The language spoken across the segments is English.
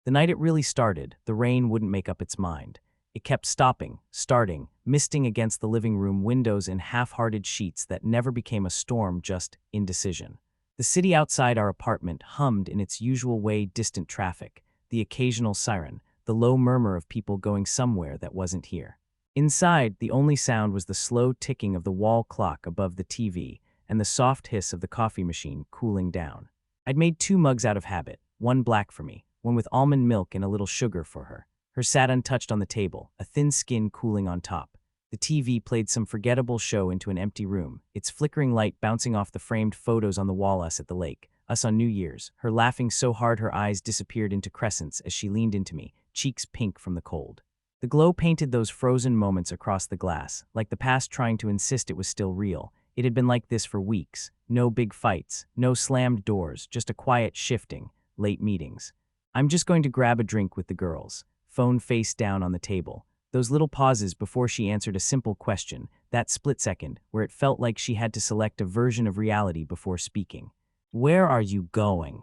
The night it really started, the rain wouldn't make up its mind. It kept stopping, starting, misting against the living room windows in half-hearted sheets that never became a storm, just indecision. The city outside our apartment hummed in its usual way, distant traffic, the occasional siren, the low murmur of people going somewhere that wasn't here. Inside, the only sound was the slow ticking of the wall clock above the TV and the soft hiss of the coffee machine cooling down. I'd made 2 mugs out of habit, one black for me, one with almond milk and a little sugar for her. Her sat untouched on the table, a thin skin cooling on top. The TV played some forgettable show into an empty room, its flickering light bouncing off the framed photos on the wall, us at the lake, us on New Year's, her laughing so hard her eyes disappeared into crescents as she leaned into me, cheeks pink from the cold. The glow painted those frozen moments across the glass, like the past trying to insist it was still real. It had been like this for weeks. No big fights, no slammed doors, just a quiet shifting, late meetings. I'm just going to grab a drink with the girls. Phone face down on the table. Those little pauses before she answered a simple question, that split second where it felt like she had to select a version of reality before speaking. Where are you going?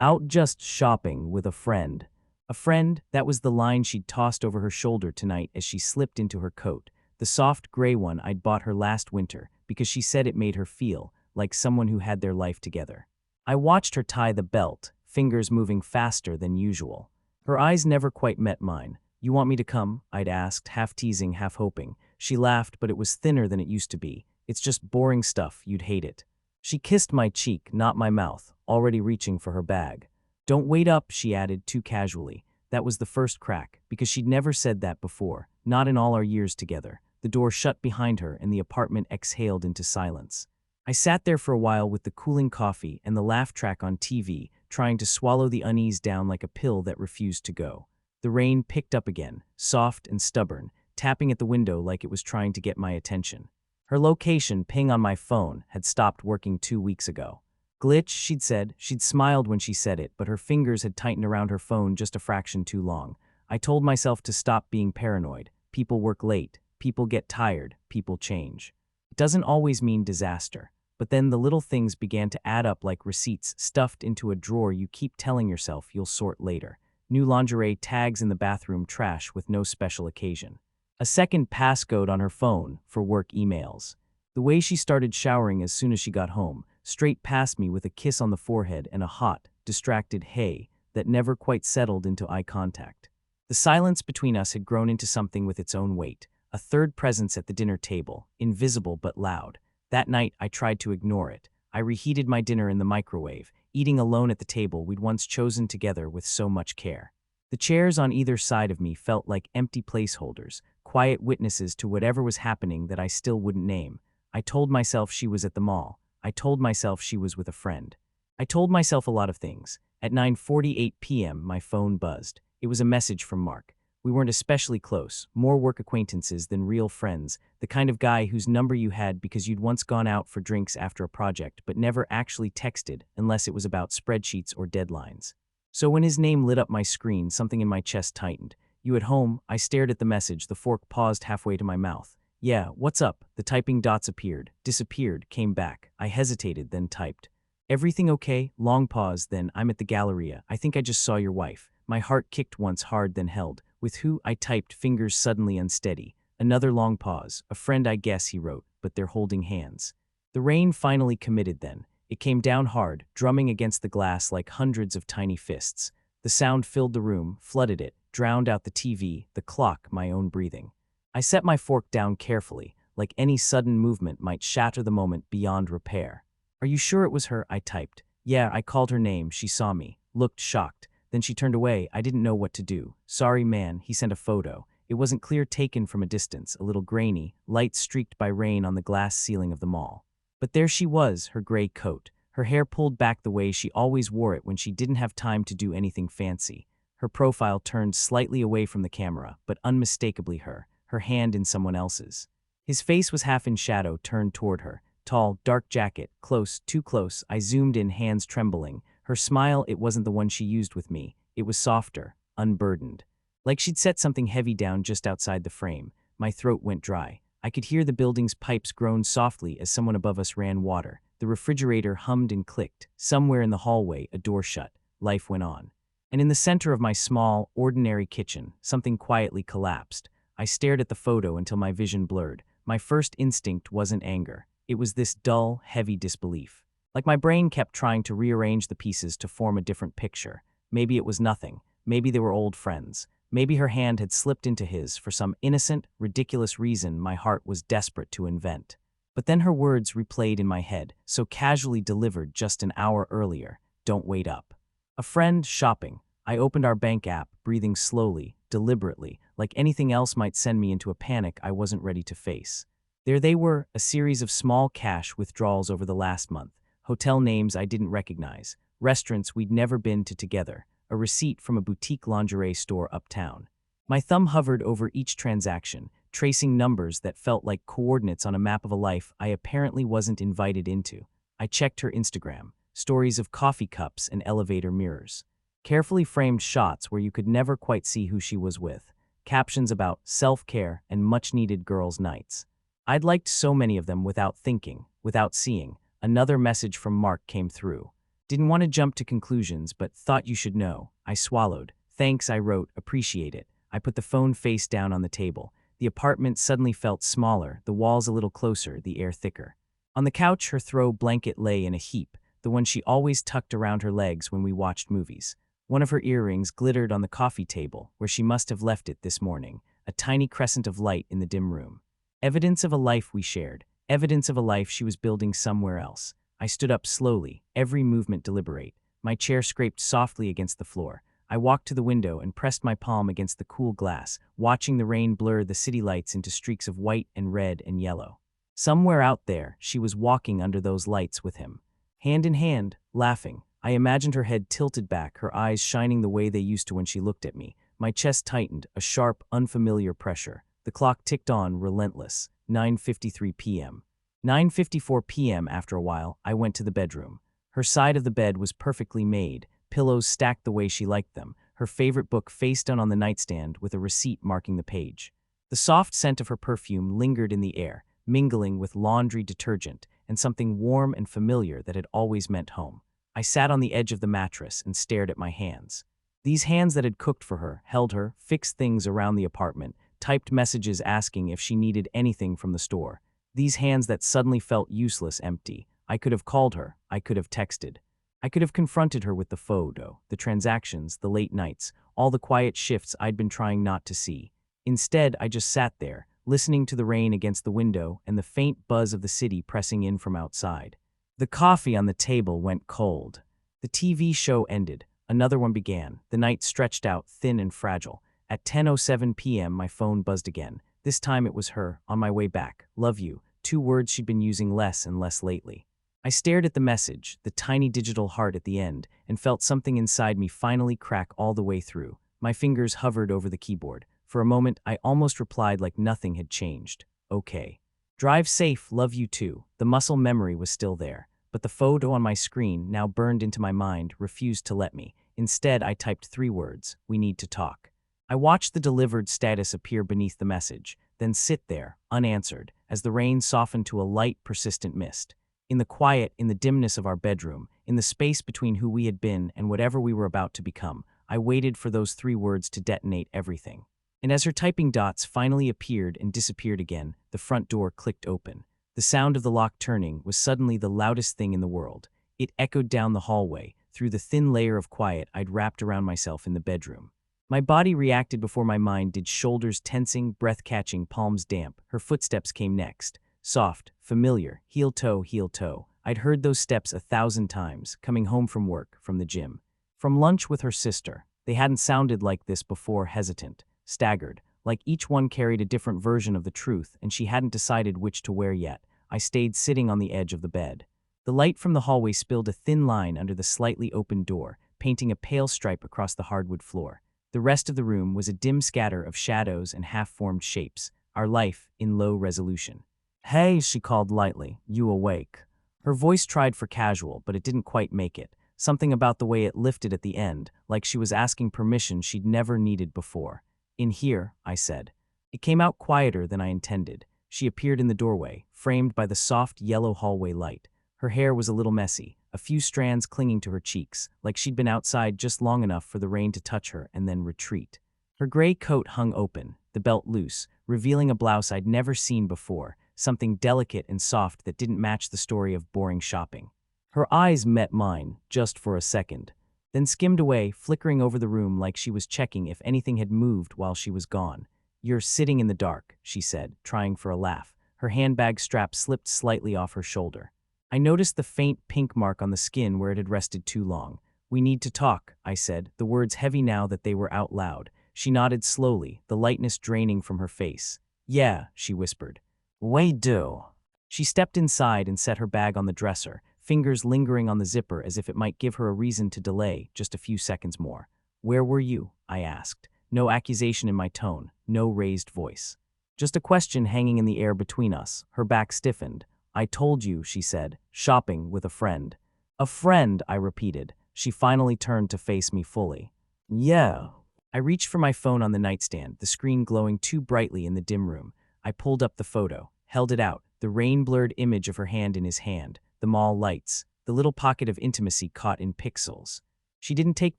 Out just shopping with a friend. A friend, that was the line she'd tossed over her shoulder tonight as she slipped into her coat, the soft gray one I'd bought her last winter because she said it made her feel like someone who had their life together. I watched her tie the belt, fingers moving faster than usual. Her eyes never quite met mine. You want me to come? I'd asked, half teasing, half hoping. She laughed, but it was thinner than it used to be. It's just boring stuff, you'd hate it. She kissed my cheek, not my mouth, already reaching for her bag. Don't wait up, she added too casually. That was the first crack, because she'd never said that before, not in all our years together. The door shut behind her and the apartment exhaled into silence. I sat there for a while with the cooling coffee and the laugh track on TV, trying to swallow the unease down like a pill that refused to go. The rain picked up again, soft and stubborn, tapping at the window like it was trying to get my attention. Her location ping on my phone had stopped working 2 weeks ago. Glitch, she'd said. She'd smiled when she said it, but her fingers had tightened around her phone just a fraction too long. I told myself to stop being paranoid. People work late. People get tired. People change. It doesn't always mean disaster. But then the little things began to add up like receipts stuffed into a drawer you keep telling yourself you'll sort later. New lingerie tags in the bathroom trash with no special occasion. A second passcode on her phone for work emails. The way she started showering as soon as she got home, straight past me with a kiss on the forehead and a hot, distracted hey that never quite settled into eye contact. The silence between us had grown into something with its own weight, a third presence at the dinner table, invisible but loud. That night, I tried to ignore it. I reheated my dinner in the microwave, eating alone at the table we'd once chosen together with so much care. The chairs on either side of me felt like empty placeholders, quiet witnesses to whatever was happening that I still wouldn't name. I told myself she was at the mall. I told myself she was with a friend. I told myself a lot of things. At 9:48 p.m., my phone buzzed. It was a message from Mark. We weren't especially close, more work acquaintances than real friends, the kind of guy whose number you had because you'd once gone out for drinks after a project but never actually texted unless it was about spreadsheets or deadlines. So when his name lit up my screen, something in my chest tightened. You at home? I stared at the message, the fork paused halfway to my mouth. Yeah, what's up? The typing dots appeared, disappeared, came back. I hesitated, then typed. Everything okay? Long pause, then I'm at the Galleria. I think I just saw your wife. My heart kicked once hard, then held. With who? I typed, fingers suddenly unsteady. Another long pause. A friend, I guess, he wrote, but they're holding hands. The rain finally committed then. It came down hard, drumming against the glass like hundreds of tiny fists. The sound filled the room, flooded it, drowned out the TV, the clock, my own breathing. I set my fork down carefully, like any sudden movement might shatter the moment beyond repair. Are you sure it was her? I typed. Yeah, I called her name. She saw me, looked shocked. Then she turned away. I didn't know what to do. Sorry, man. He sent a photo. It wasn't clear, taken from a distance, a little grainy, light streaked by rain on the glass ceiling of the mall. But there she was, her gray coat, her hair pulled back the way she always wore it when she didn't have time to do anything fancy. Her profile turned slightly away from the camera, but unmistakably her hand in someone else's. His face was half in shadow, turned toward her. Tall, dark jacket, close, too close. I zoomed in, hands trembling. Her smile, it wasn't the one she used with me. It was softer, unburdened. Like she'd set something heavy down just outside the frame. My throat went dry. I could hear the building's pipes groan softly as someone above us ran water. The refrigerator hummed and clicked. Somewhere in the hallway, a door shut. Life went on. And in the center of my small, ordinary kitchen, something quietly collapsed. I stared at the photo until my vision blurred. My first instinct wasn't anger. It was this dull, heavy disbelief. Like my brain kept trying to rearrange the pieces to form a different picture. Maybe it was nothing. Maybe they were old friends. Maybe her hand had slipped into his for some innocent, ridiculous reason my heart was desperate to invent. But then her words replayed in my head, so casually delivered just an hour earlier. Don't wait up. A friend shopping. I opened our bank app, breathing slowly, deliberately, like anything else might send me into a panic I wasn't ready to face. There they were, a series of small cash withdrawals over the last month, hotel names I didn't recognize, restaurants we'd never been to together, a receipt from a boutique lingerie store uptown. My thumb hovered over each transaction, tracing numbers that felt like coordinates on a map of a life I apparently wasn't invited into. I checked her Instagram, stories of coffee cups and elevator mirrors. Carefully framed shots where you could never quite see who she was with. Captions about self-care and much-needed girls' nights. I'd liked so many of them without thinking, without seeing. Another message from Mark came through. Didn't want to jump to conclusions, but thought you should know. I swallowed. Thanks, I wrote. Appreciate it. I put the phone face down on the table. The apartment suddenly felt smaller, the walls a little closer, the air thicker. On the couch, her throw blanket lay in a heap, the one she always tucked around her legs when we watched movies. One of her earrings glittered on the coffee table, where she must have left it this morning, a tiny crescent of light in the dim room. Evidence of a life we shared, evidence of a life she was building somewhere else. I stood up slowly, every movement deliberate. My chair scraped softly against the floor. I walked to the window and pressed my palm against the cool glass, watching the rain blur the city lights into streaks of white and red and yellow. Somewhere out there, she was walking under those lights with him. Hand in hand, laughing. I imagined her head tilted back, her eyes shining the way they used to when she looked at me. My chest tightened, a sharp, unfamiliar pressure. The clock ticked on, relentless. 9:53 p.m. 9:54 p.m. After a while, I went to the bedroom. Her side of the bed was perfectly made, pillows stacked the way she liked them, her favorite book face down on the nightstand with a receipt marking the page. The soft scent of her perfume lingered in the air, mingling with laundry detergent and something warm and familiar that had always meant home. I sat on the edge of the mattress and stared at my hands. These hands that had cooked for her, held her, fixed things around the apartment, typed messages asking if she needed anything from the store. These hands that suddenly felt useless, empty. I could have called her. I could have texted. I could have confronted her with the photo, the transactions, the late nights, all the quiet shifts I'd been trying not to see. Instead, I just sat there, listening to the rain against the window and the faint buzz of the city pressing in from outside. The coffee on the table went cold. The TV show ended. Another one began. The night stretched out, thin and fragile. At 10:07 p.m., my phone buzzed again. This time it was her, on my way back. Love you. 2 words she'd been using less and less lately. I stared at the message, the tiny digital heart at the end, and felt something inside me finally crack all the way through. My fingers hovered over the keyboard. For a moment, I almost replied like nothing had changed. Okay. Drive safe, love you too. The muscle memory was still there, but the photo on my screen, now burned into my mind, refused to let me. Instead, I typed 3 words: we need to talk. I watched the delivered status appear beneath the message, then sit there, unanswered, as the rain softened to a light, persistent mist. In the quiet, in the dimness of our bedroom, in the space between who we had been and whatever we were about to become, I waited for those 3 words to detonate everything. And as her typing dots finally appeared and disappeared again, the front door clicked open. The sound of the lock turning was suddenly the loudest thing in the world. It echoed down the hallway, through the thin layer of quiet I'd wrapped around myself in the bedroom. My body reacted before my mind did, shoulders tensing, breath catching, palms damp. Her footsteps came next. Soft, familiar, heel toe, heel toe. I'd heard those steps 1,000 times, coming home from work, from the gym. From lunch with her sister. They hadn't sounded like this before, hesitant, staggered, like each one carried a different version of the truth and she hadn't decided which to wear yet. I stayed sitting on the edge of the bed. The light from the hallway spilled a thin line under the slightly opened door, painting a pale stripe across the hardwood floor. The rest of the room was a dim scatter of shadows and half-formed shapes, our life in low resolution. Hey, she called lightly, you awake? Her voice tried for casual, but it didn't quite make it. Something about the way it lifted at the end, like she was asking permission she'd never needed before. In here, I said. It came out quieter than I intended. She appeared in the doorway, framed by the soft yellow hallway light. Her hair was a little messy, a few strands clinging to her cheeks, like she'd been outside just long enough for the rain to touch her and then retreat. Her gray coat hung open, the belt loose, revealing a blouse I'd never seen before, something delicate and soft that didn't match the story of boring shopping. Her eyes met mine, just for a second, then skimmed away, flickering over the room like she was checking if anything had moved while she was gone. "You're sitting in the dark," she said, trying for a laugh. Her handbag strap slipped slightly off her shoulder. I noticed the faint pink mark on the skin where it had rested too long. "We need to talk," I said, the words heavy now that they were out loud. She nodded slowly, the lightness draining from her face. "Yeah," she whispered. "We do." She stepped inside and set her bag on the dresser, fingers lingering on the zipper as if it might give her a reason to delay just a few seconds more. "Where were you?" I asked. No accusation in my tone, no raised voice. Just a question hanging in the air between us. Her back stiffened. "I told you," she said, "shopping with a friend." "A friend," I repeated. She finally turned to face me fully. "Yeah." I reached for my phone on the nightstand, the screen glowing too brightly in the dim room. I pulled up the photo, held it out, the rain-blurred image of her hand in his hand, the mall lights, the little pocket of intimacy caught in pixels. She didn't take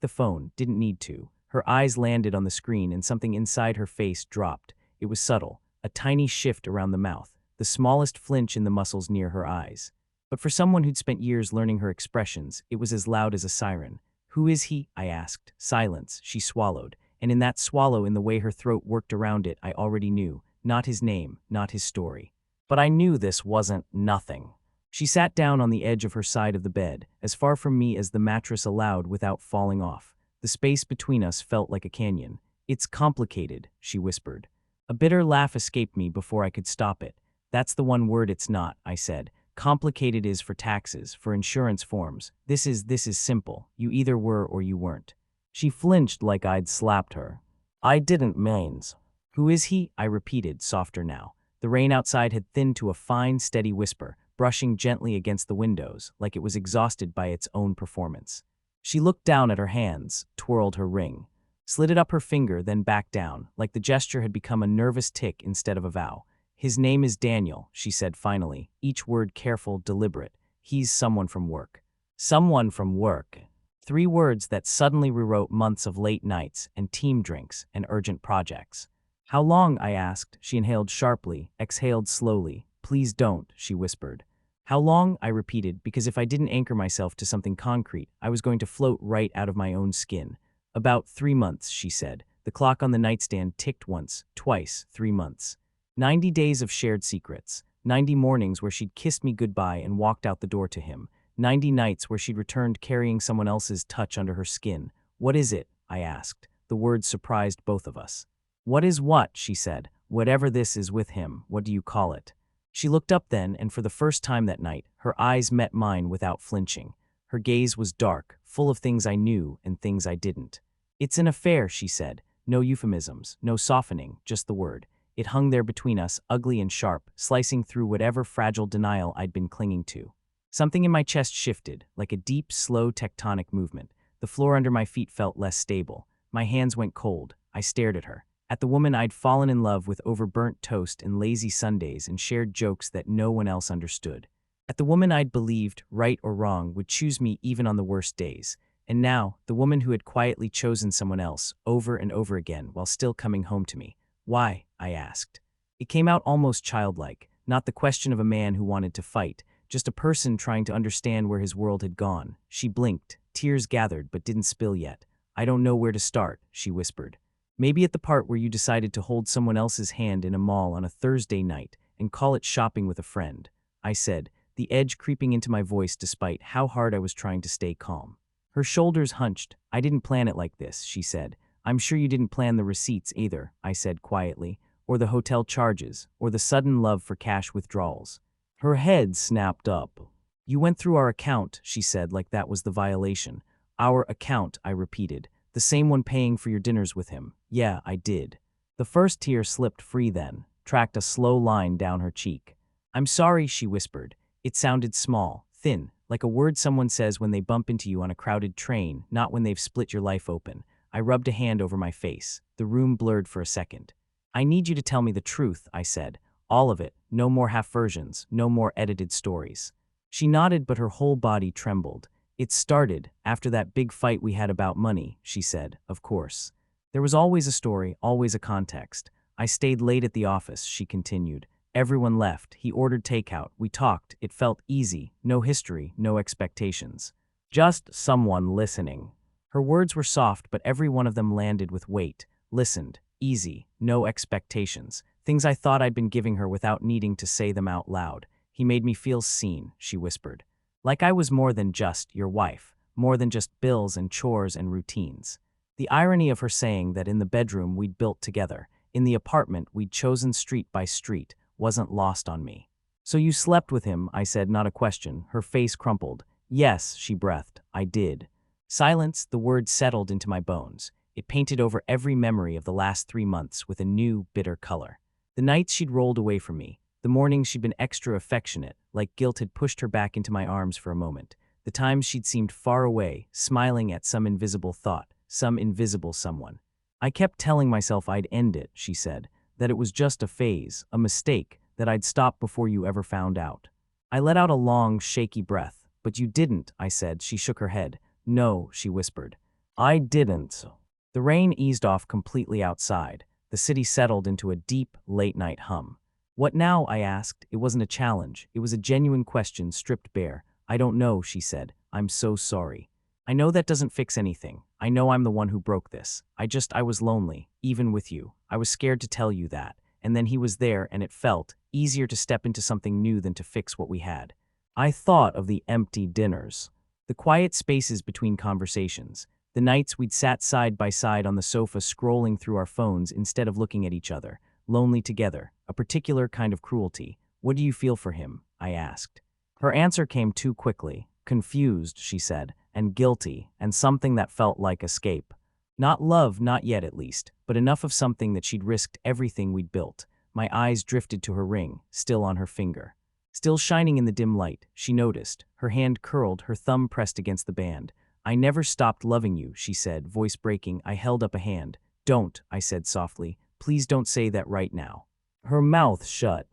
the phone, didn't need to. Her eyes landed on the screen and something inside her face dropped. It was subtle, a tiny shift around the mouth, the smallest flinch in the muscles near her eyes. But for someone who'd spent years learning her expressions, it was as loud as a siren. "Who is he?" I asked. Silence. She swallowed. And in that swallow, in the way her throat worked around it, I already knew. Not his name, not his story. But I knew this wasn't nothing. She sat down on the edge of her side of the bed, as far from me as the mattress allowed without falling off. The space between us felt like a canyon. "It's complicated," she whispered. A bitter laugh escaped me before I could stop it. "That's the one word it's not," I said. "Complicated is for taxes, for insurance forms. This is simple. You either were or you weren't." She flinched like I'd slapped her. "I didn't means." "Who is he?" I repeated, softer now. The rain outside had thinned to a fine, steady whisper, brushing gently against the windows, like it was exhausted by its own performance. She looked down at her hands, twirled her ring, slid it up her finger, then back down, like the gesture had become a nervous tick instead of a vow. "His name is Daniel," she said finally, each word careful, deliberate. "He's someone from work." Someone from work. 3 words that suddenly rewrote months of late nights and team drinks and urgent projects. "How long?" I asked. She inhaled sharply, exhaled slowly. "Please don't," she whispered. "How long?" I repeated, because if I didn't anchor myself to something concrete, I was going to float right out of my own skin. "About 3 months," she said. The clock on the nightstand ticked once, twice, 3 months. 90 days of shared secrets. 90 mornings where she'd kissed me goodbye and walked out the door to him. 90 nights where she'd returned carrying someone else's touch under her skin. "What is it?" I asked. The words surprised both of us. "What is what?" she said. "Whatever this is with him, what do you call it?" She looked up then, and for the first time that night, her eyes met mine without flinching. Her gaze was dark, full of things I knew and things I didn't. "It's an affair," she said. No euphemisms, no softening, just the word. It hung there between us, ugly and sharp, slicing through whatever fragile denial I'd been clinging to. Something in my chest shifted, like a deep, slow tectonic movement. The floor under my feet felt less stable. My hands went cold. I stared at her. At the woman I'd fallen in love with over burnt toast and lazy Sundays and shared jokes that no one else understood. At the woman I'd believed, right or wrong, would choose me even on the worst days. And now, the woman who had quietly chosen someone else, over and over again, while still coming home to me. "Why?" I asked. It came out almost childlike, not the question of a man who wanted to fight, just a person trying to understand where his world had gone. She blinked, tears gathered but didn't spill yet. "I don't know where to start," she whispered. "Maybe at the part where you decided to hold someone else's hand in a mall on a Thursday night and call it shopping with a friend," I said, the edge creeping into my voice despite how hard I was trying to stay calm. Her shoulders hunched. "I didn't plan it like this," she said. "I'm sure you didn't plan the receipts either," I said quietly, "or the hotel charges, or the sudden love for cash withdrawals." Her head snapped up. "You went through our account," she said, like that was the violation. "Our account," I repeated. "The same one paying for your dinners with him." "Yeah, I did." The first tear slipped free then, tracked a slow line down her cheek. "I'm sorry," she whispered. It sounded small, thin, like a word someone says when they bump into you on a crowded train, not when they've split your life open. I rubbed a hand over my face. The room blurred for a second. "I need you to tell me the truth," I said. "All of it, no more half versions, no more edited stories." She nodded, but her whole body trembled. It started after that big fight we had about money, she said, of course. There was always a story, always a context. I stayed late at the office, she continued. Everyone left. He ordered takeout. We talked. It felt easy. No history, no expectations. Just someone listening. Her words were soft, but every one of them landed with weight. Listened. Easy. No expectations. Things I thought I'd been giving her without needing to say them out loud. He made me feel seen, she whispered. Like I was more than just your wife. More than just bills and chores and routines. The irony of her saying that in the bedroom we'd built together, in the apartment we'd chosen street by street, wasn't lost on me. So you slept with him, I said, not a question. Her face crumpled. Yes, she breathed. I did. Silence, the word settled into my bones. It painted over every memory of the last 3 months with a new, bitter color. The nights she'd rolled away from me, the mornings she'd been extra affectionate, like guilt had pushed her back into my arms for a moment. The times she'd seemed far away, smiling at some invisible thought, some invisible someone. I kept telling myself I'd end it, she said, that it was just a phase, a mistake, that I'd stop before you ever found out. I let out a long, shaky breath. But you didn't, I said. She shook her head. No, she whispered. I didn't. The rain eased off completely outside. The city settled into a deep, late-night hum. What now, I asked. It wasn't a challenge. It was a genuine question stripped bare. I don't know, she said. I'm so sorry. I know that doesn't fix anything. I know I'm the one who broke this. I was lonely, even with you. I was scared to tell you that. And then he was there, and it felt easier to step into something new than to fix what we had. I thought of the empty dinners, the quiet spaces between conversations, the nights we'd sat side by side on the sofa scrolling through our phones instead of looking at each other, lonely together, a particular kind of cruelty. What do you feel for him? I asked. Her answer came too quickly. Confused, she said, and guilty, and something that felt like escape. Not love, not yet at least, but enough of something that she'd risked everything we'd built. My eyes drifted to her ring, still on her finger. Still shining in the dim light, she noticed. Her hand curled, her thumb pressed against the band. I never stopped loving you, she said, voice breaking. I held up a hand. Don't, I said softly. Please don't say that right now. Her mouth shut.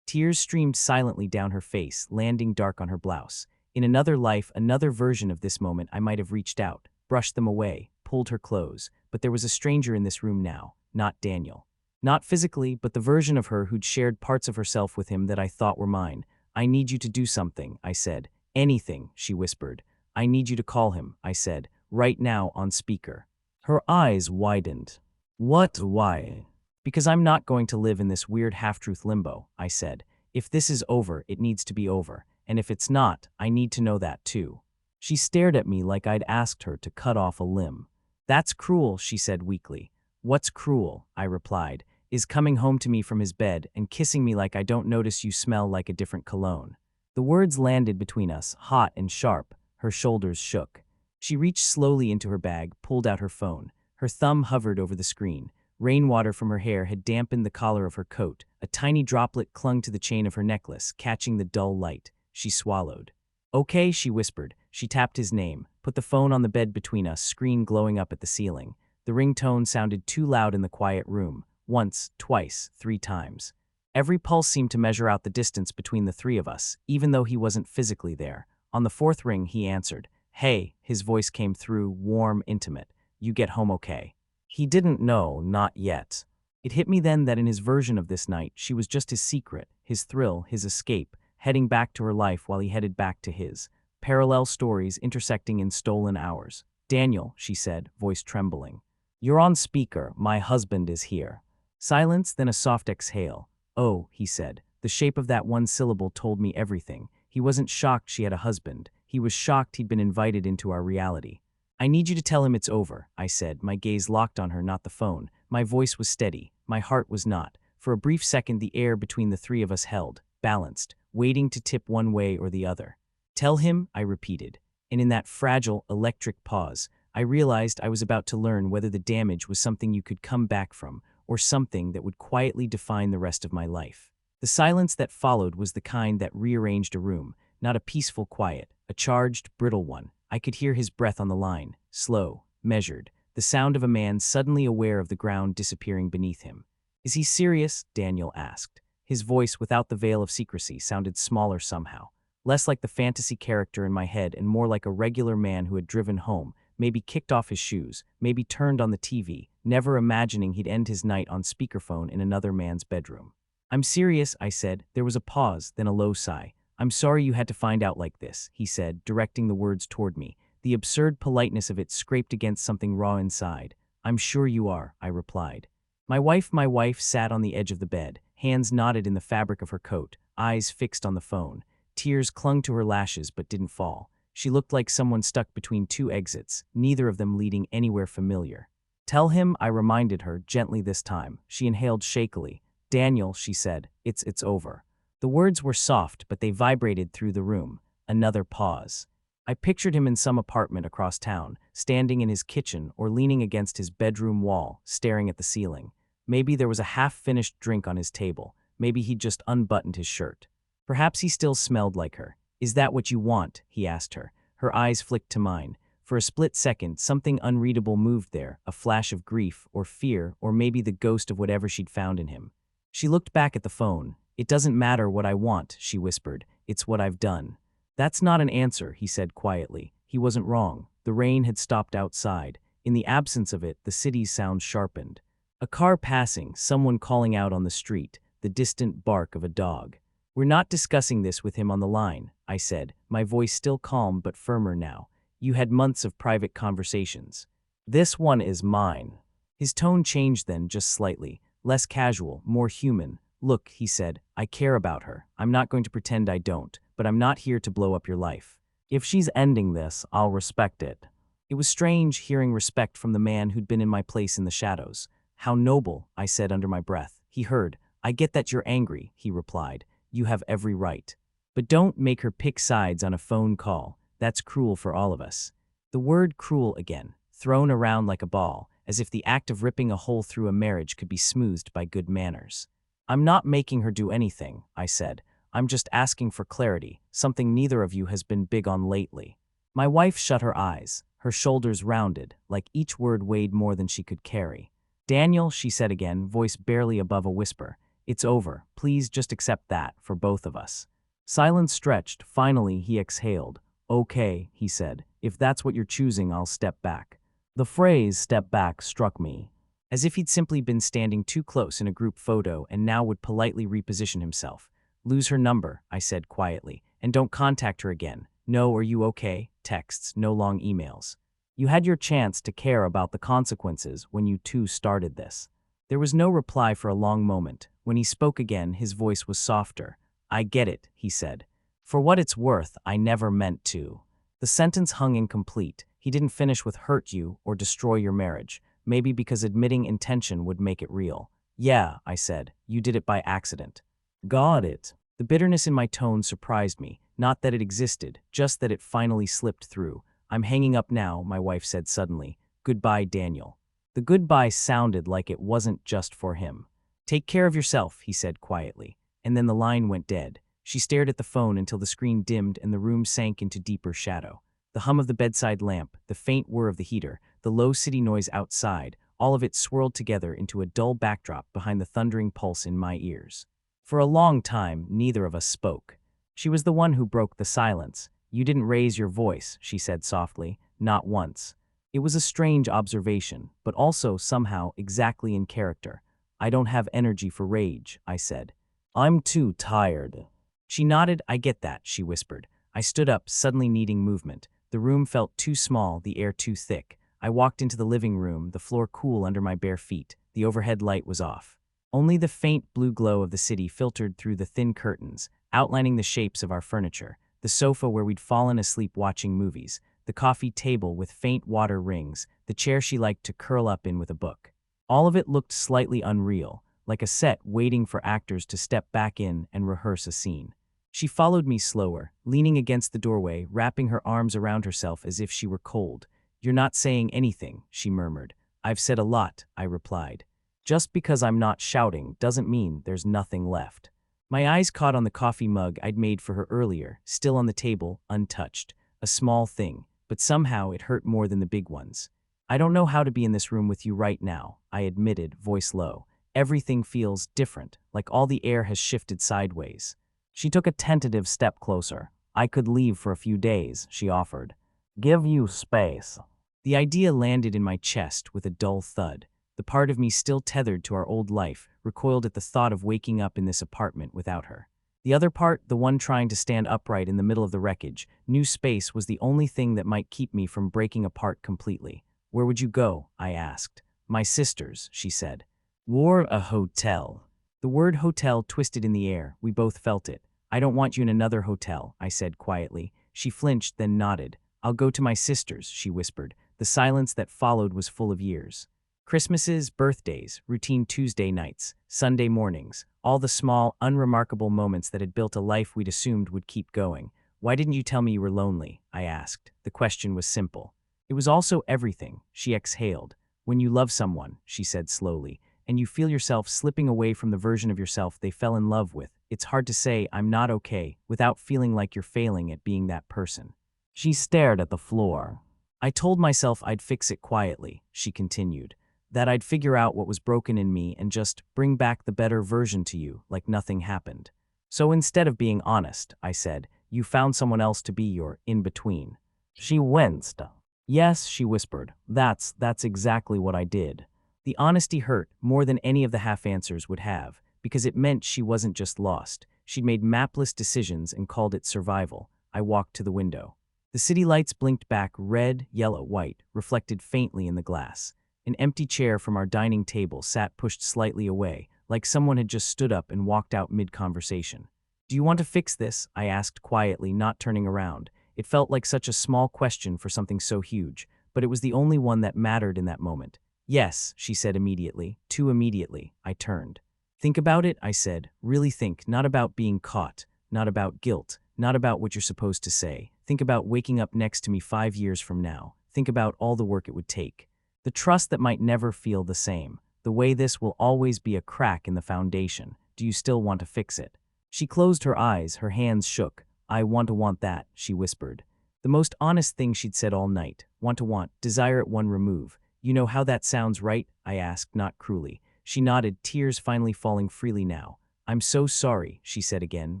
Tears streamed silently down her face, landing dark on her blouse. In another life, another version of this moment, I might have reached out, brushed them away, pulled her close, but there was a stranger in this room now, not Daniel. Not physically, but the version of her who'd shared parts of herself with him that I thought were mine. I need you to do something, I said. Anything, she whispered. I need you to call him, I said, right now on speaker. Her eyes widened. What? Why? Because I'm not going to live in this weird half-truth limbo, I said. If this is over, it needs to be over. And if it's not, I need to know that too. She stared at me like I'd asked her to cut off a limb. That's cruel, she said weakly. What's cruel, I replied, is coming home to me from his bed and kissing me like I don't notice you smell like a different cologne. The words landed between us, hot and sharp. Her shoulders shook. She reached slowly into her bag, pulled out her phone. Her thumb hovered over the screen. Rainwater from her hair had dampened the collar of her coat. A tiny droplet clung to the chain of her necklace, catching the dull light. She swallowed. Okay, she whispered. She tapped his name, put the phone on the bed between us, screen glowing up at the ceiling. The ringtone sounded too loud in the quiet room. Once, twice, 3 times. Every pulse seemed to measure out the distance between the 3 of us, even though he wasn't physically there. On the 4th ring, he answered. Hey, his voice came through, warm, intimate. You get home okay. He didn't know, not yet. It hit me then that in his version of this night, she was just his secret, his thrill, his escape, heading back to her life while he headed back to his. Parallel stories intersecting in stolen hours. Daniel, she said, voice trembling. You're on speaker. My husband is here. Silence, then a soft exhale. Oh, he said. The shape of that one syllable told me everything. He wasn't shocked she had a husband. He was shocked he'd been invited into our reality. I need you to tell him it's over, I said, my gaze locked on her, not the phone. My voice was steady. My heart was not. For a brief second, the air between the 3 of us held, balanced, waiting to tip one way or the other. Tell him, I repeated. And in that fragile, electric pause, I realized I was about to learn whether the damage was something you could come back from, or something that would quietly define the rest of my life. The silence that followed was the kind that rearranged a room, not a peaceful quiet, a charged, brittle one. I could hear his breath on the line, slow, measured, the sound of a man suddenly aware of the ground disappearing beneath him. Is he serious? Daniel asked. His voice, without the veil of secrecy, sounded smaller somehow. less like the fantasy character in my head and more like a regular man who had driven home, maybe kicked off his shoes, maybe turned on the TV, never imagining he'd end his night on speakerphone in another man's bedroom. "I'm serious," I said. There was a pause, then a low sigh. "I'm sorry you had to find out like this," he said, directing the words toward me. The absurd politeness of it scraped against something raw inside. "I'm sure you are," I replied. My wife sat on the edge of the bed, hands knotted in the fabric of her coat, eyes fixed on the phone. Tears clung to her lashes but didn't fall. She looked like someone stuck between two exits, neither of them leading anywhere familiar. "Tell him," I reminded her, gently this time. She inhaled shakily. "Daniel," she said, it's over." The words were soft, but they vibrated through the room. Another pause. I pictured him in some apartment across town, standing in his kitchen or leaning against his bedroom wall, staring at the ceiling. Maybe there was a half-finished drink on his table. Maybe he'd just unbuttoned his shirt. Perhaps he still smelled like her. "Is that what you want?" he asked her. Her eyes flicked to mine. For a split second, something unreadable moved there, a flash of grief or fear or maybe the ghost of whatever she'd found in him. She looked back at the phone. "It doesn't matter what I want," she whispered. "It's what I've done." "That's not an answer," he said quietly. He wasn't wrong. The rain had stopped outside. In the absence of it, the city's sound sharpened. A car passing, someone calling out on the street, the distant bark of a dog. "We're not discussing this with him on the line," I said, my voice still calm but firmer now. "You had months of private conversations. This one is mine." His tone changed then, just slightly, less casual, more human. "Look," he said, "I care about her. I'm not going to pretend I don't, but I'm not here to blow up your life. If she's ending this, I'll respect it." It was strange hearing respect from the man who'd been in my place in the shadows. "How noble," I said under my breath. He heard. "I get that you're angry," he replied. "You have every right. But don't make her pick sides on a phone call. That's cruel for all of us." The word cruel again, thrown around like a ball, as if the act of ripping a hole through a marriage could be smoothed by good manners. "I'm not making her do anything," I said. "I'm just asking for clarity, something neither of you has been big on lately." My wife shut her eyes, her shoulders rounded, like each word weighed more than she could carry. "Daniel," she said again, voice barely above a whisper, "it's over. Please just accept that, for both of us." Silence stretched. Finally, he exhaled. "Okay," he said. "If that's what you're choosing, I'll step back." The phrase "step back" struck me, as if he'd simply been standing too close in a group photo and now would politely reposition himself. "Lose her number," I said quietly, "and don't contact her again. No, are you okay? Texts, no long emails. You had your chance to care about the consequences when you two started this." There was no reply for a long moment. When he spoke again, his voice was softer. "I get it," he said. "For what it's worth, I never meant to." The sentence hung incomplete. He didn't finish with "hurt you" or "destroy your marriage," maybe because admitting intention would make it real. "Yeah," I said, "you did it by accident." "Got it." The bitterness in my tone surprised me, not that it existed, just that it finally slipped through. "I'm hanging up now," my wife said suddenly. "Goodbye, Daniel." The goodbye sounded like it wasn't just for him. "Take care of yourself," he said quietly. And then the line went dead. She stared at the phone until the screen dimmed and the room sank into deeper shadow. The hum of the bedside lamp, the faint whir of the heater, the low city noise outside, all of it swirled together into a dull backdrop behind the thundering pulse in my ears. For a long time, neither of us spoke. She was the one who broke the silence. "You didn't raise your voice," she said softly, "not once." It was a strange observation, but also somehow exactly in character. "I don't have energy for rage," I said. "I'm too tired." She nodded. "I get that," she whispered. I stood up, suddenly needing movement. The room felt too small, the air too thick. I walked into the living room, the floor cool under my bare feet. The overhead light was off. Only the faint blue glow of the city filtered through the thin curtains, outlining the shapes of our furniture, the sofa where we'd fallen asleep watching movies, the coffee table with faint water rings, the chair she liked to curl up in with a book. All of it looked slightly unreal, like a set waiting for actors to step back in and rehearse a scene. She followed me slower, leaning against the doorway, wrapping her arms around herself as if she were cold. "You're not saying anything," she murmured. "I've said a lot," I replied. "Just because I'm not shouting doesn't mean there's nothing left." My eyes caught on the coffee mug I'd made for her earlier, still on the table, untouched. A small thing, but somehow it hurt more than the big ones. "I don't know how to be in this room with you right now," I admitted, voice low. "Everything feels different, like all the air has shifted sideways." She took a tentative step closer. I could leave for a few days, she offered. Give you space. The idea landed in my chest with a dull thud. The part of me still tethered to our old life recoiled at the thought of waking up in this apartment without her. The other part, the one trying to stand upright in the middle of the wreckage, knew space was the only thing that might keep me from breaking apart completely. Where would you go? I asked. My sister's, she said. Or a hotel. The word hotel twisted in the air. We both felt it. I don't want you in another hotel, I said quietly. She flinched, then nodded. I'll go to my sister's, she whispered. The silence that followed was full of years. Christmases, birthdays, routine Tuesday nights, Sunday mornings, all the small, unremarkable moments that had built a life we'd assumed would keep going. Why didn't you tell me you were lonely? I asked. The question was simple. It was also everything, she exhaled. When you love someone, she said slowly, and you feel yourself slipping away from the version of yourself they fell in love with, it's hard to say I'm not okay without feeling like you're failing at being that person. She stared at the floor. I told myself I'd fix it quietly, she continued, that I'd figure out what was broken in me and just bring back the better version to you like nothing happened. So instead of being honest, I said, you found someone else to be your in-between. She winced. Yes, she whispered, that's exactly what I did. The honesty hurt more than any of the half answers would have, because it meant she wasn't just lost. She'd made mapless decisions and called it survival. I walked to the window. The city lights blinked back red, yellow, white, reflected faintly in the glass. An empty chair from our dining table sat pushed slightly away, like someone had just stood up and walked out mid-conversation. Do you want to fix this? I asked quietly, not turning around. It felt like such a small question for something so huge, but it was the only one that mattered in that moment. Yes, she said immediately, too immediately. I turned. Think about it, I said. Really think, not about being caught, not about guilt, not about what you're supposed to say. Think about waking up next to me 5 years from now. Think about all the work it would take. The trust that might never feel the same. The way this will always be a crack in the foundation. Do you still want to fix it? She closed her eyes, her hands shook. I want that, she whispered. The most honest thing she'd said all night. Want, desire at one remove. You know how that sounds, right? I asked, not cruelly. She nodded, tears finally falling freely now. I'm so sorry, she said again,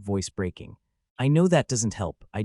voice breaking. I know that doesn't help. I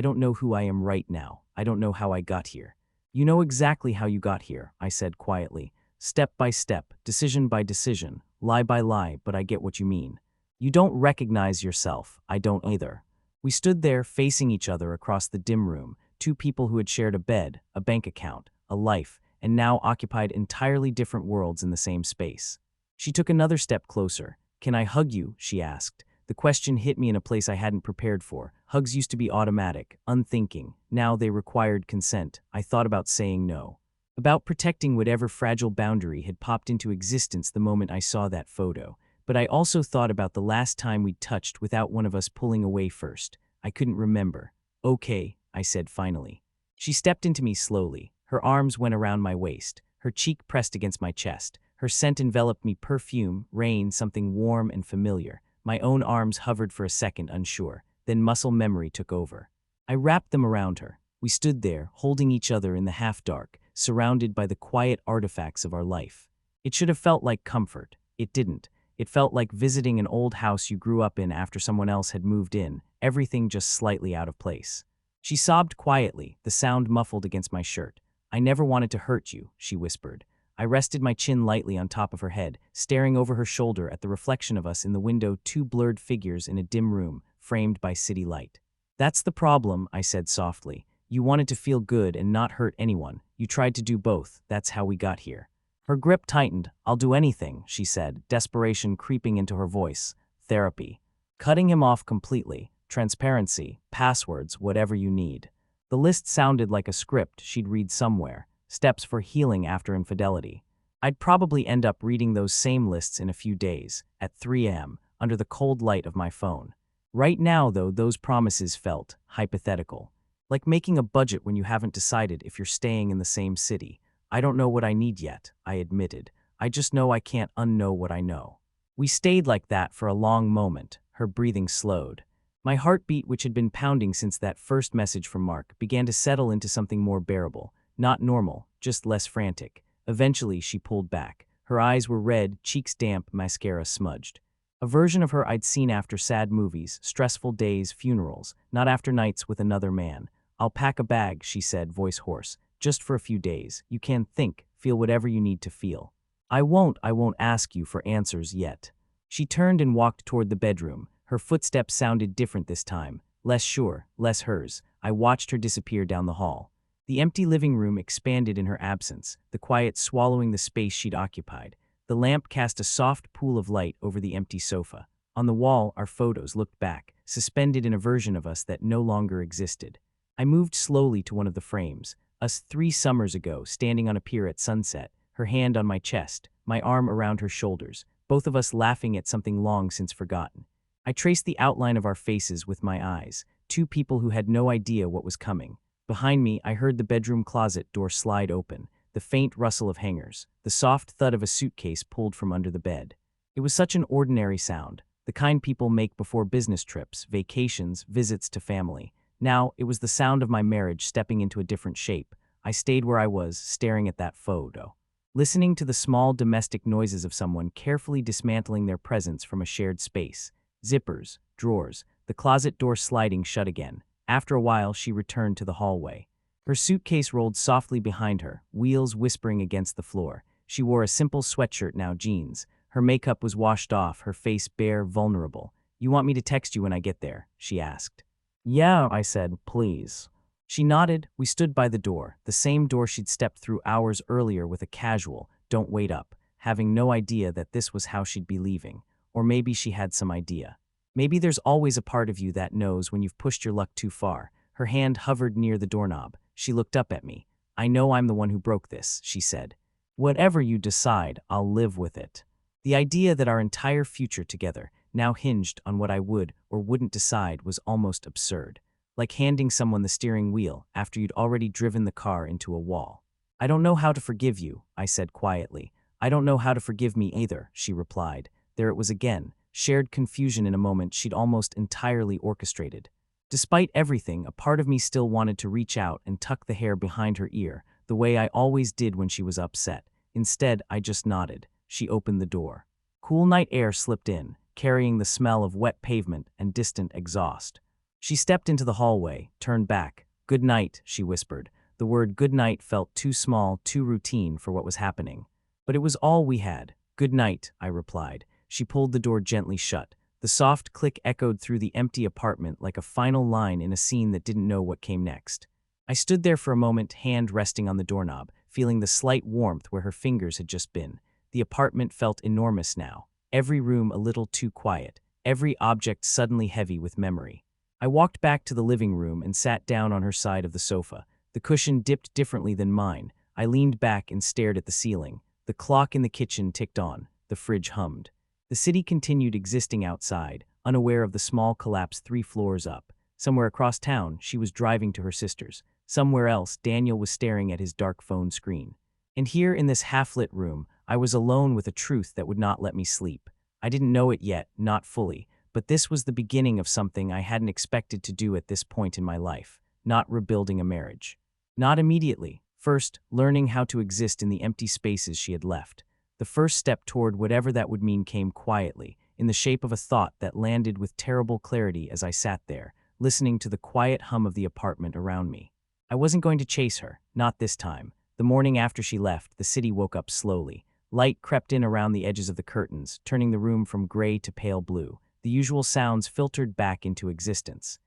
don't know who I am right now. I don't know how I got here. You know exactly how you got here, I said quietly. Step by step, decision by decision, lie by lie, but I get what you mean. You don't recognize yourself. I don't either. We stood there facing each other across the dim room, two people who had shared a bed, a bank account, a life, and now occupied entirely different worlds in the same space. She took another step closer. Can I hug you? She asked. The question hit me in a place I hadn't prepared for. Hugs used to be automatic, unthinking. Now they required consent. I thought about saying no. About protecting whatever fragile boundary had popped into existence the moment I saw that photo. But I also thought about the last time we'd touched without one of us pulling away first. I couldn't remember. Okay, I said finally. She stepped into me slowly. Her arms went around my waist. Her cheek pressed against my chest. Her scent enveloped me, perfume, rain, something warm and familiar. My own arms hovered for a second, unsure. Then muscle memory took over. I wrapped them around her. We stood there, holding each other in the half-dark, surrounded by the quiet artifacts of our life. It should have felt like comfort. It didn't. It felt like visiting an old house you grew up in after someone else had moved in, everything just slightly out of place. She sobbed quietly, the sound muffled against my shirt. I never wanted to hurt you, she whispered. I rested my chin lightly on top of her head, staring over her shoulder at the reflection of us in the window, two blurred figures in a dim room, framed by city light. That's the problem, I said softly. You wanted to feel good and not hurt anyone. You tried to do both. That's how we got here. Her grip tightened. I'll do anything, she said, desperation creeping into her voice. Therapy. Cutting him off completely. Transparency. Passwords, whatever you need. The list sounded like a script she'd read somewhere. Steps for healing after infidelity. I'd probably end up reading those same lists in a few days, at 3 a.m., under the cold light of my phone. Right now, though, those promises felt hypothetical. Like making a budget when you haven't decided if you're staying in the same city. I don't know what I need yet, I admitted. I just know I can't unknow what I know. We stayed like that for a long moment. Her breathing slowed. My heartbeat, which had been pounding since that first message from Mark, began to settle into something more bearable. Not normal, just less frantic. Eventually, she pulled back. Her eyes were red, cheeks damp, mascara smudged. A version of her I'd seen after sad movies, stressful days, funerals, not after nights with another man. "I'll pack a bag," she said, voice hoarse. "Just for a few days. You can think, feel whatever you need to feel." I won't ask you for answers yet." She turned and walked toward the bedroom. Her footsteps sounded different this time, less sure, less hers. I watched her disappear down the hall. The empty living room expanded in her absence, the quiet swallowing the space she'd occupied. The lamp cast a soft pool of light over the empty sofa. On the wall, our photos looked back, suspended in a version of us that no longer existed. I moved slowly to one of the frames, us 3 summers ago, standing on a pier at sunset, her hand on my chest, my arm around her shoulders, both of us laughing at something long since forgotten. I traced the outline of our faces with my eyes, 2 people who had no idea what was coming. Behind me, I heard the bedroom closet door slide open, the faint rustle of hangers, the soft thud of a suitcase pulled from under the bed. It was such an ordinary sound, the kind people make before business trips, vacations, visits to family. Now, it was the sound of my marriage stepping into a different shape. I stayed where I was, staring at that photo, listening to the small domestic noises of someone carefully dismantling their presence from a shared space. Zippers, drawers, the closet door sliding shut again. After a while, she returned to the hallway. Her suitcase rolled softly behind her, wheels whispering against the floor. She wore a simple sweatshirt, now jeans. Her makeup was washed off, her face bare, vulnerable. "You want me to text you when I get there?" she asked. "Yeah," I said, "please." She nodded. We stood by the door, the same door she'd stepped through hours earlier with a casual, "Don't wait up," having no idea that this was how she'd be leaving. Or maybe she had some idea. Maybe there's always a part of you that knows when you've pushed your luck too far. Her hand hovered near the doorknob. She looked up at me. "I know I'm the one who broke this," she said. "Whatever you decide, I'll live with it." The idea that our entire future together now hinged on what I would or wouldn't decide was almost absurd. Like handing someone the steering wheel after you'd already driven the car into a wall. "I don't know how to forgive you," I said quietly. "I don't know how to forgive me either," she replied. There it was again, shared confusion in a moment she'd almost entirely orchestrated. Despite everything, a part of me still wanted to reach out and tuck the hair behind her ear, the way I always did when she was upset. Instead, I just nodded. She opened the door. Cool night air slipped in, carrying the smell of wet pavement and distant exhaust. She stepped into the hallway, turned back. "Good night," she whispered. The word good night felt too small, too routine for what was happening. But it was all we had. "Good night," I replied. She pulled the door gently shut. The soft click echoed through the empty apartment like a final line in a scene that didn't know what came next. I stood there for a moment, hand resting on the doorknob, feeling the slight warmth where her fingers had just been. The apartment felt enormous now, every room a little too quiet, every object suddenly heavy with memory. I walked back to the living room and sat down on her side of the sofa. The cushion dipped differently than mine. I leaned back and stared at the ceiling. The clock in the kitchen ticked on. The fridge hummed. The city continued existing outside, unaware of the small collapse 3 floors up. Somewhere across town, she was driving to her sister's. Somewhere else, Daniel was staring at his dark phone screen. And here in this half-lit room, I was alone with a truth that would not let me sleep. I didn't know it yet, not fully, but this was the beginning of something I hadn't expected to do at this point in my life, not rebuilding a marriage. Not immediately. First, learning how to exist in the empty spaces she had left. The first step toward whatever that would mean came quietly, in the shape of a thought that landed with terrible clarity as I sat there, listening to the quiet hum of the apartment around me. I wasn't going to chase her, not this time. The morning after she left, the city woke up slowly. Light crept in around the edges of the curtains, turning the room from gray to pale blue. The usual sounds filtered back into existence.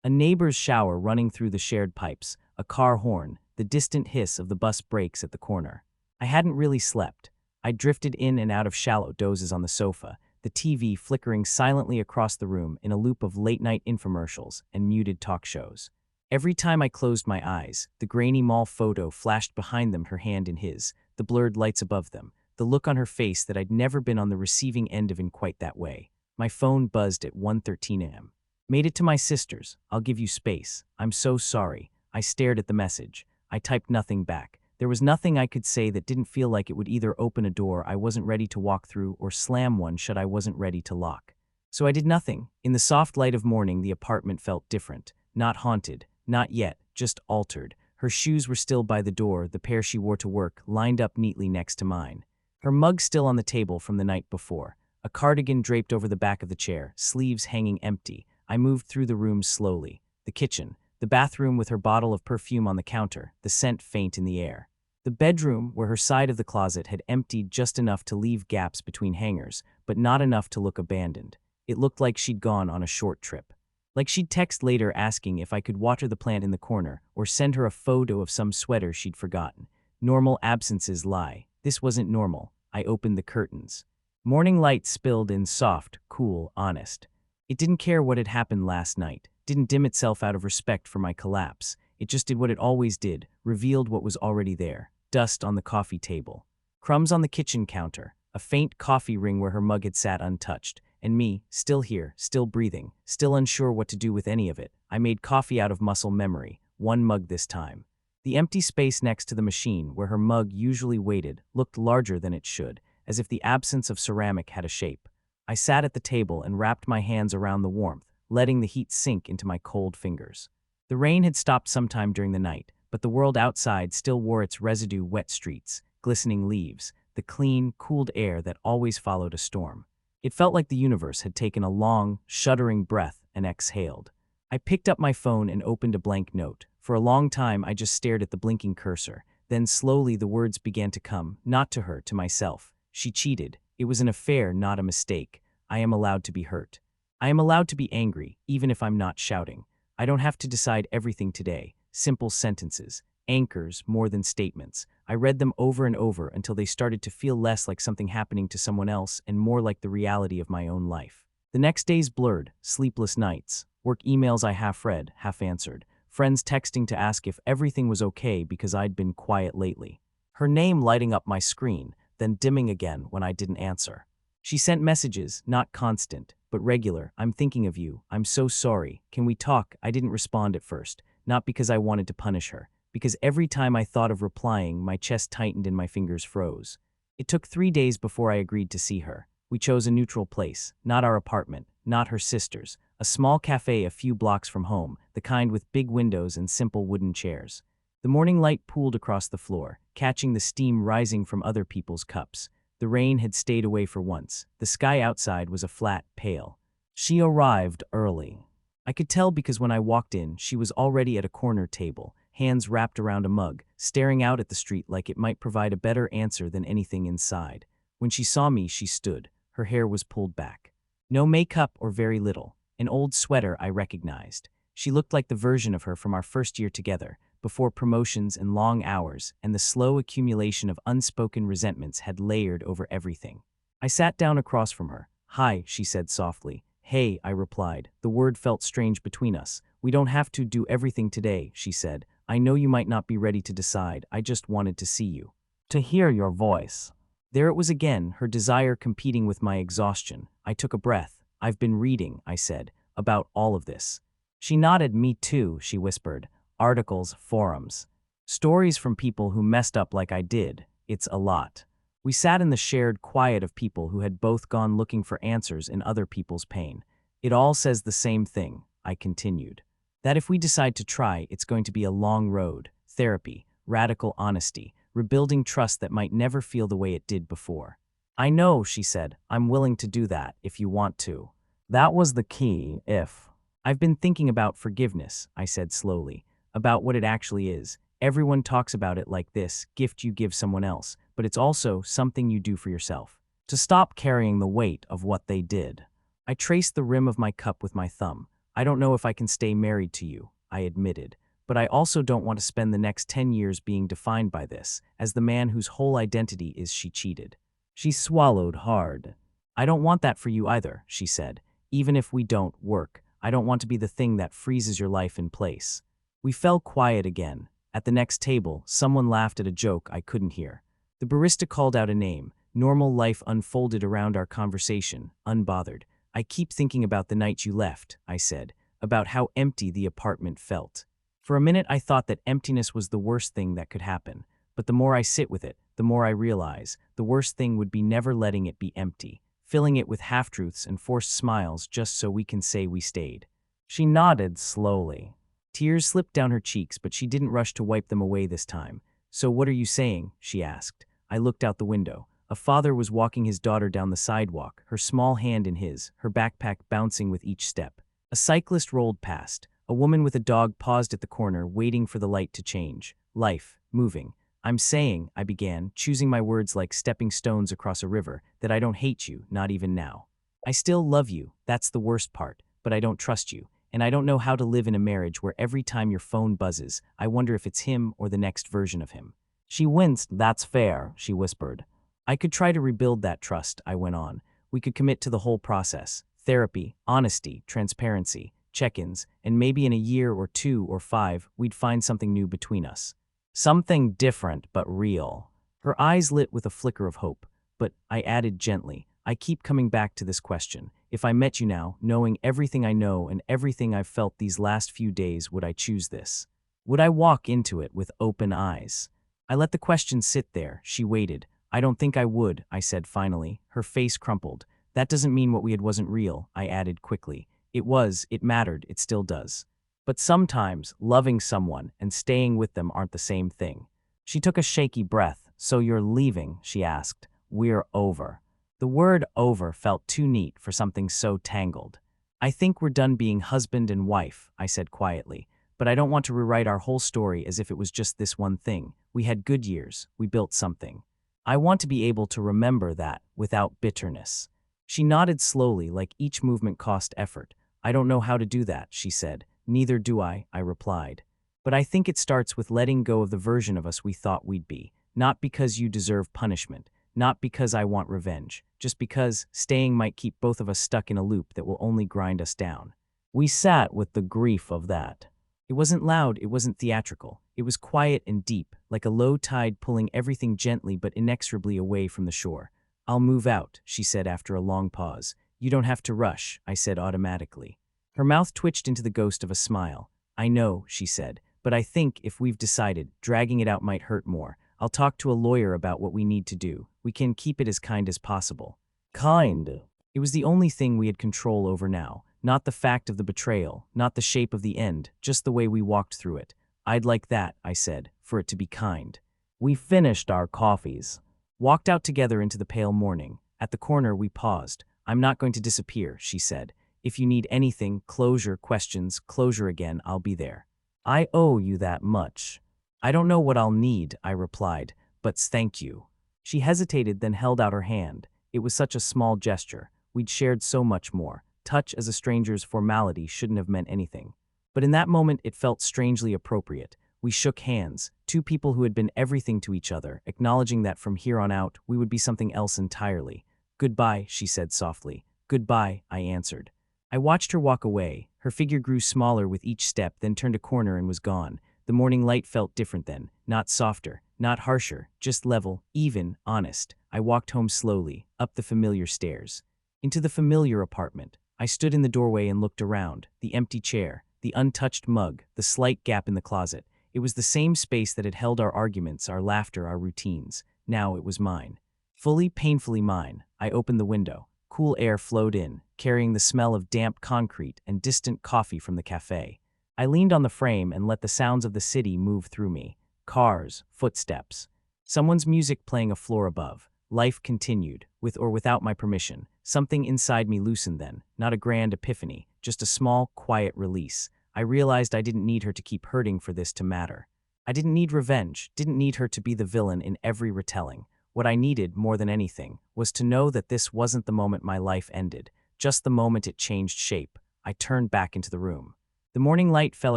A neighbor's shower running through the shared pipes, a car horn, the distant hiss of the bus brakes at the corner. I hadn't really slept. I drifted in and out of shallow dozes on the sofa, the TV flickering silently across the room in a loop of late-night infomercials and muted talk shows. Every time I closed my eyes, the grainy mall photo flashed behind them, her hand in his, the blurred lights above them, the look on her face that I'd never been on the receiving end of in quite that way. My phone buzzed at 1:13 a.m. "Made it to my sister's. I'll give you space. I'm so sorry." I stared at the message. I typed nothing back. There was nothing I could say that didn't feel like it would either open a door I wasn't ready to walk through or slam one shut I wasn't ready to lock. So I did nothing. In the soft light of morning, the apartment felt different. Not haunted. Not yet. Just altered. Her shoes were still by the door, the pair she wore to work, lined up neatly next to mine. Her mug still on the table from the night before. A cardigan draped over the back of the chair, sleeves hanging empty. I moved through the rooms slowly. The kitchen, the bathroom with her bottle of perfume on the counter, the scent faint in the air. The bedroom, where her side of the closet had emptied just enough to leave gaps between hangers, but not enough to look abandoned. It looked like she'd gone on a short trip. Like she'd text later asking if I could water the plant in the corner, or send her a photo of some sweater she'd forgotten. Normal absences lie. This wasn't normal. I opened the curtains. Morning light spilled in soft, cool, honest. It didn't care what had happened last night, didn't dim itself out of respect for my collapse. It just did what it always did, revealed what was already there. Dust on the coffee table. Crumbs on the kitchen counter. A faint coffee ring where her mug had sat untouched. And me, still here, still breathing, still unsure what to do with any of it. I made coffee out of muscle memory, one mug this time. The empty space next to the machine, where her mug usually waited, looked larger than it should, as if the absence of ceramic had a shape. I sat at the table and wrapped my hands around the warmth, letting the heat sink into my cold fingers. The rain had stopped sometime during the night, but the world outside still wore its residue-wet streets, glistening leaves, the clean, cooled air that always followed a storm. It felt like the universe had taken a long, shuddering breath and exhaled. I picked up my phone and opened a blank note. For a long time, I just stared at the blinking cursor. Then slowly the words began to come, not to her, to myself. She cheated. It was an affair, not a mistake. I am allowed to be hurt. I am allowed to be angry, even if I'm not shouting. I don't have to decide everything today. Simple sentences, anchors more than statements. I read them over and over until they started to feel less like something happening to someone else and more like the reality of my own life. The next days blurred, sleepless nights, work emails I half read, half answered, friends texting to ask if everything was okay because I'd been quiet lately. Her name lighting up my screen, then dimming again when I didn't answer. She sent messages, not constant, but regular. I'm thinking of you. I'm so sorry. Can we talk? I didn't respond at first, not because I wanted to punish her, because every time I thought of replying, my chest tightened and my fingers froze. It took 3 days before I agreed to see her. We chose a neutral place, not our apartment, not her sister's, a small cafe a few blocks from home, the kind with big windows and simple wooden chairs. The morning light pooled across the floor, catching the steam rising from other people's cups. The rain had stayed away for once. The sky outside was a flat, pale. She arrived early. I could tell because when I walked in, she was already at a corner table, hands wrapped around a mug, staring out at the street like it might provide a better answer than anything inside. When she saw me, she stood. Her hair was pulled back. No makeup or very little. An old sweater I recognized. She looked like the version of her from our first year together, before promotions and long hours, and the slow accumulation of unspoken resentments had layered over everything. I sat down across from her. "Hi," she said softly. "Hey," I replied. The word felt strange between us. "We don't have to do everything today," she said. "I know you might not be ready to decide. I just wanted to see you. To hear your voice." There it was again, her desire competing with my exhaustion. I took a breath. "I've been reading," I said, "about all of this." She nodded. "Me too," she whispered. "Articles, forums. Stories from people who messed up like I did. It's a lot." We sat in the shared quiet of people who had both gone looking for answers in other people's pain. "It all says the same thing," I continued. "That if we decide to try, it's going to be a long road. Therapy, radical honesty, rebuilding trust that might never feel the way it did before." "I know," she said. "I'm willing to do that if you want to." That was the key, if. "I've been thinking about forgiveness," I said slowly, "about what it actually is. Everyone talks about it like this gift you give someone else, but it's also something you do for yourself. To stop carrying the weight of what they did." I traced the rim of my cup with my thumb. "I don't know if I can stay married to you," I admitted, "but I also don't want to spend the next 10 years being defined by this, as the man whose whole identity is she cheated." She swallowed hard. "I don't want that for you either," she said. "Even if we don't work, I don't want to be the thing that freezes your life in place." We fell quiet again. At the next table, someone laughed at a joke I couldn't hear. The barista called out a name. Normal life unfolded around our conversation, unbothered. "I keep thinking about the night you left," I said, "about how empty the apartment felt." For a minute I thought that emptiness was the worst thing that could happen, but the more I sit with it, the more I realize the worst thing would be never letting it be empty, filling it with half-truths and forced smiles just so we can say we stayed. She nodded slowly. Tears slipped down her cheeks, but she didn't rush to wipe them away this time. "So what are you saying?" she asked. I looked out the window. A father was walking his daughter down the sidewalk, her small hand in his, her backpack bouncing with each step. A cyclist rolled past. A woman with a dog paused at the corner, waiting for the light to change. Life, moving. "I'm saying," I began, choosing my words like stepping stones across a river, "that I don't hate you, not even now. I still love you, that's the worst part, but I don't trust you, and I don't know how to live in a marriage where every time your phone buzzes, I wonder if it's him or the next version of him." She winced. "That's fair," she whispered. "I could try to rebuild that trust," I went on. "We could commit to the whole process. Therapy, honesty, transparency, check-ins, and maybe in a year or 2 or 5, we'd find something new between us. Something different but real." Her eyes lit with a flicker of hope. "But," I added gently, "I keep coming back to this question. If I met you now, knowing everything I know and everything I've felt these last few days, would I choose this? Would I walk into it with open eyes?" I let the question sit there. She waited. "I don't think I would," I said finally. Her face crumpled. "That doesn't mean what we had wasn't real," I added quickly. "It was, it mattered, it still does. But sometimes, loving someone and staying with them aren't the same thing." She took a shaky breath. "So you're leaving?" she asked. "We're over." The word "over" felt too neat for something so tangled. "I think we're done being husband and wife," I said quietly. "But I don't want to rewrite our whole story as if it was just this one thing. We had good years. We built something. I want to be able to remember that without bitterness." She nodded slowly, like each movement cost effort. "I don't know how to do that," she said. "Neither do I replied. "But I think it starts with letting go of the version of us we thought we'd be. Not because you deserve punishment. Not because I want revenge. Just because staying might keep both of us stuck in a loop that will only grind us down." We sat with the grief of that. It wasn't loud, it wasn't theatrical. It was quiet and deep, like a low tide pulling everything gently but inexorably away from the shore. "I'll move out," she said after a long pause. "You don't have to rush," I said automatically. Her mouth twitched into the ghost of a smile. "I know," she said, "but I think if we've decided, dragging it out might hurt more. I'll talk to a lawyer about what we need to do. We can keep it as kind as possible." Kind. It was the only thing we had control over now. Not the fact of the betrayal, not the shape of the end, just the way we walked through it. "I'd like that," I said, "for it to be kind." We finished our coffees. Walked out together into the pale morning. At the corner we paused. "I'm not going to disappear," she said. "If you need anything, closure, questions, closure again, I'll be there." "I owe you that much." "I don't know what I'll need," I replied, "but thank you." She hesitated, then held out her hand. It was such a small gesture. We'd shared so much more. Touch as a stranger's formality shouldn't have meant anything. But in that moment, it felt strangely appropriate. We shook hands, two people who had been everything to each other, acknowledging that from here on out, we would be something else entirely. "Goodbye," she said softly. "Goodbye," I answered. I watched her walk away. Her figure grew smaller with each step, then turned a corner and was gone. The morning light felt different then, not softer, not harsher, just level, even, honest. I walked home slowly, up the familiar stairs. Into the familiar apartment. I stood in the doorway and looked around. The empty chair, the untouched mug, the slight gap in the closet. It was the same space that had held our arguments, our laughter, our routines. Now it was mine. Fully, painfully mine. I opened the window. Cool air flowed in, carrying the smell of damp concrete and distant coffee from the cafe. I leaned on the frame and let the sounds of the city move through me. Cars, footsteps. Someone's music playing a floor above. Life continued, with or without my permission. Something inside me loosened then, not a grand epiphany, just a small, quiet release. I realized I didn't need her to keep hurting for this to matter. I didn't need revenge, didn't need her to be the villain in every retelling. What I needed, more than anything, was to know that this wasn't the moment my life ended, just the moment it changed shape. I turned back into the room. The morning light fell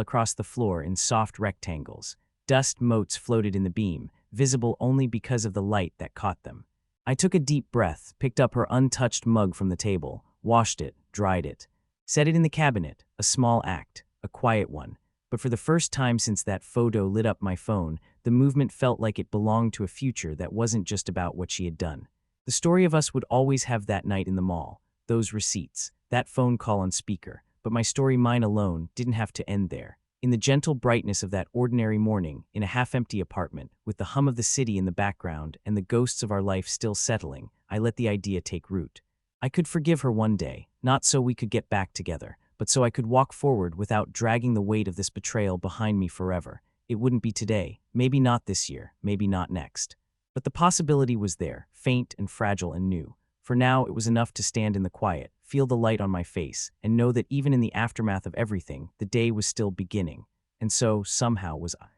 across the floor in soft rectangles. Dust motes floated in the beam, visible only because of the light that caught them. I took a deep breath, picked up her untouched mug from the table, washed it, dried it. Set it in the cabinet, a small act, a quiet one. But for the first time since that photo lit up my phone, the movement felt like it belonged to a future that wasn't just about what she had done. The story of us would always have that night in the mall, those receipts, that phone call on speaker, but my story, mine alone, didn't have to end there. In the gentle brightness of that ordinary morning, in a half-empty apartment, with the hum of the city in the background and the ghosts of our life still settling, I let the idea take root. I could forgive her one day, not so we could get back together, but so I could walk forward without dragging the weight of this betrayal behind me forever. It wouldn't be today, maybe not this year, maybe not next. But the possibility was there, faint and fragile and new. For now, it was enough to stand in the quiet, feel the light on my face, and know that even in the aftermath of everything, the day was still beginning. And so, somehow was I.